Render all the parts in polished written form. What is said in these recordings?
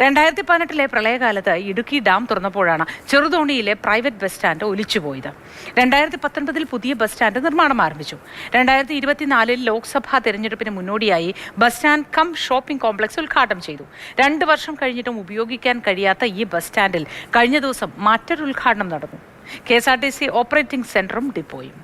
2018 പ്രളയകാലത്ത് ഇടുക്കി ഡാം തുറന്നപ്പോഴാണ് ചെറുതോണിയിലെ പ്രൈവറ്റ് ബസ് സ്റ്റാൻഡ് ഒലിച്ചുപോയത്. 2019 പുതിയ ബസ് സ്റ്റാൻഡ് നിർമ്മാണം ആരംഭിച്ചു. 2024 ലോക്സഭാ തെരഞ്ഞെടുപ്പിന് മുന്നോടിയായി bus stand cum shopping complex ഉദ്ഘാടനം ചെയ്തു. 2 വർഷം കഴിഞ്ഞിട്ടും ഉപയോഗിക്കാൻ കഴിയാത്ത ഈ ബസ് സ്റ്റാൻഡിൽ കഴിഞ്ഞ ദിവസം മറ്റൊരു ഉദ്ഘാടനം നടന്നു. KSRTC ഓപ്പറേറ്റിംഗ് സെന്ററും ഡിപ്പോയും.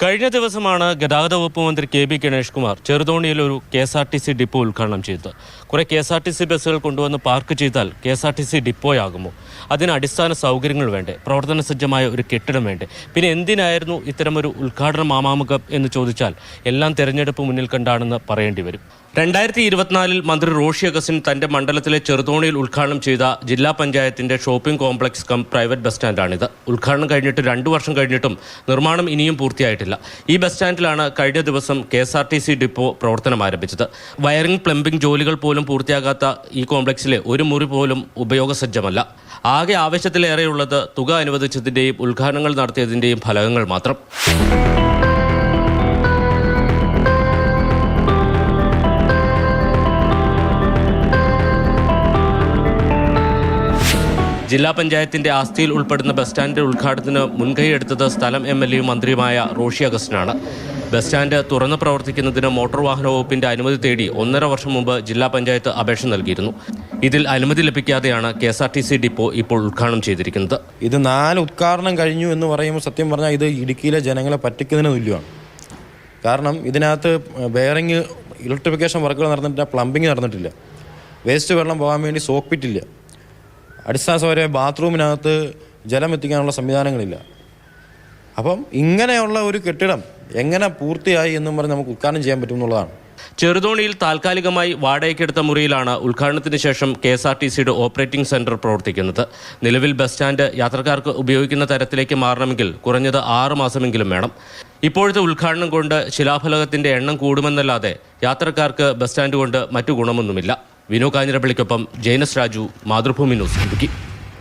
കഴിഞ്ഞ ദിവസമാണ് ഗതാഗത വകുപ്പ് മന്ത്രി KB ഗണേഷ് കുമാർ ചെറുതോണിയിൽ ഒരു KSRTC ഡിപ്പോ ഉദ്ഘാടനം ചെയ്തത്. കുറെ KSRTC ബസ്സുകൾ കൊണ്ടുവന്ന് പാർക്ക് ചെയ്താൽ KSRTC ഡിപ്പോയാകുമോ? അതിന് അടിസ്ഥാന സൗകര്യങ്ങൾ വേണ്ടേ? പ്രവർത്തന സജ്ജമായ ഒരു കെട്ടിടം വേണ്ടേ? പിന്നെ എന്തിനായിരുന്നു ഇത്തരമൊരു ഉദ്ഘാടന മാമാമുഖം എന്ന് ചോദിച്ചാൽ എല്ലാം തെരഞ്ഞെടുപ്പ് മുന്നിൽ കണ്ടാണെന്ന് പറയേണ്ടി വരും. 2024 മന്ത്രി റോഷി അഗസ്റ്റിൻ തന്റെ മണ്ഡലത്തിലെ ചെറുതോണിയിൽ ഉദ്ഘാടനം ചെയ്ത ജില്ലാ പഞ്ചായത്തിന്റെ shopping complex cum private bus സ്റ്റാൻഡാണിത്. ഉദ്ഘാടനം കഴിഞ്ഞിട്ട് 2 വർഷം കഴിഞ്ഞിട്ടും നിർമ്മാണം ഇനിയും പൂർത്തിയായിട്ടില്ല. ഈ ബസ് സ്റ്റാൻഡിലാണ് കഴിഞ്ഞ ദിവസം KSRTC ഡിപ്പോ പ്രവർത്തനം ആരംഭിച്ചത്. വയറിംഗ് പ്ലംബിംഗ് ജോലികൾ പോലും പൂർത്തിയാകാത്ത ഈ കോംപ്ലക്സിലെ ഒരു മുറി പോലും ഉപയോഗസജ്ജമല്ല. ആകെ ആവശ്യത്തിലേറെയുള്ളത് തുക അനുവദിച്ചതിന്റെയും ഉദ്ഘാടനങ്ങൾ നടത്തിയതിന്റെയും ഫലകങ്ങൾ മാത്രം. ജില്ലാ പഞ്ചായത്തിന്റെ ആസ്തിയിൽ ഉൾപ്പെടുന്ന ബസ് സ്റ്റാൻഡിന്റെ ഉദ്ഘാടനത്തിന് മുൻകൈയെടുത്തത് സ്ഥലം MLA മന്ത്രിയുമായ റോഷി അഗസ്റ്റിനാണ്. ബസ് സ്റ്റാൻഡ് തുറന്ന് പ്രവർത്തിക്കുന്നതിന് മോട്ടോർ വാഹന വകുപ്പിന്റെ അനുമതി തേടി 1.5 വർഷം മുമ്പ് ജില്ലാ പഞ്ചായത്ത് അപേക്ഷ നൽകിയിരുന്നു. ഇതിൽ അനുമതി ലഭിക്കാതെയാണ് KSRTC ഡിപ്പോ ഇപ്പോൾ ഉദ്ഘാടനം ചെയ്തിരിക്കുന്നത്. ഇത് 4 ഉദ്ഘാടനം കഴിഞ്ഞു എന്ന് പറയുമ്പോൾ സത്യം പറഞ്ഞാൽ ഇത് ഇടുക്കിയിലെ ജനങ്ങളെ പറ്റിക്കുന്നതിന് തുല്യമാണ്. കാരണം ഇതിനകത്ത് ബെയറിംഗ് ഇലക്ട്രിഫിക്കേഷൻ വർക്കുകൾ നടന്നിട്ടില്ല, പ്ലംബിംഗ് നടന്നിട്ടില്ല, വേസ്റ്റ് വെള്ളം പോകാൻ വേണ്ടി സോക്ക് പിറ്റില്ല, അടിസ്ഥാന സൗകര്യം ബാത്റൂമിനകത്ത് ജലം എത്തിക്കാനുള്ള സംവിധാനങ്ങളില്ല. അപ്പം ഇങ്ങനെയുള്ള ഒരു കെട്ടിടം എങ്ങനെ പൂർത്തിയായി എന്നും പറഞ്ഞ് നമുക്ക് ഉദ്ഘാടനം ചെയ്യാൻ പറ്റും എന്നുള്ളതാണ്. ചെറുതോണിയിൽ താൽക്കാലികമായി വാടകയ്ക്കെടുത്ത മുറിയിലാണ് ഉദ്ഘാടനത്തിന് ശേഷം KSRTCയുടെ ഓപ്പറേറ്റിംഗ് സെന്റർ പ്രവർത്തിക്കുന്നത്. നിലവിൽ ബസ് സ്റ്റാൻഡ് യാത്രക്കാർക്ക് ഉപയോഗിക്കുന്ന തരത്തിലേക്ക് മാറണമെങ്കിൽ കുറഞ്ഞത് 6 മാസമെങ്കിലും വേണം. ഇപ്പോഴത്തെ ഉദ്ഘാടനം കൊണ്ട് ശിലാഫലകത്തിന്റെ എണ്ണം കൂടുമെന്നല്ലാതെ യാത്രക്കാർക്ക് ബസ് സ്റ്റാൻഡ് കൊണ്ട് മറ്റു ഗുണമൊന്നുമില്ല. വിനു കാഞ്ഞിരപ്പള്ളിക്കൊപ്പം ജൈനസ് രാജു, മാതൃഭൂമി ന്യൂസ്, ഇടുക്കി.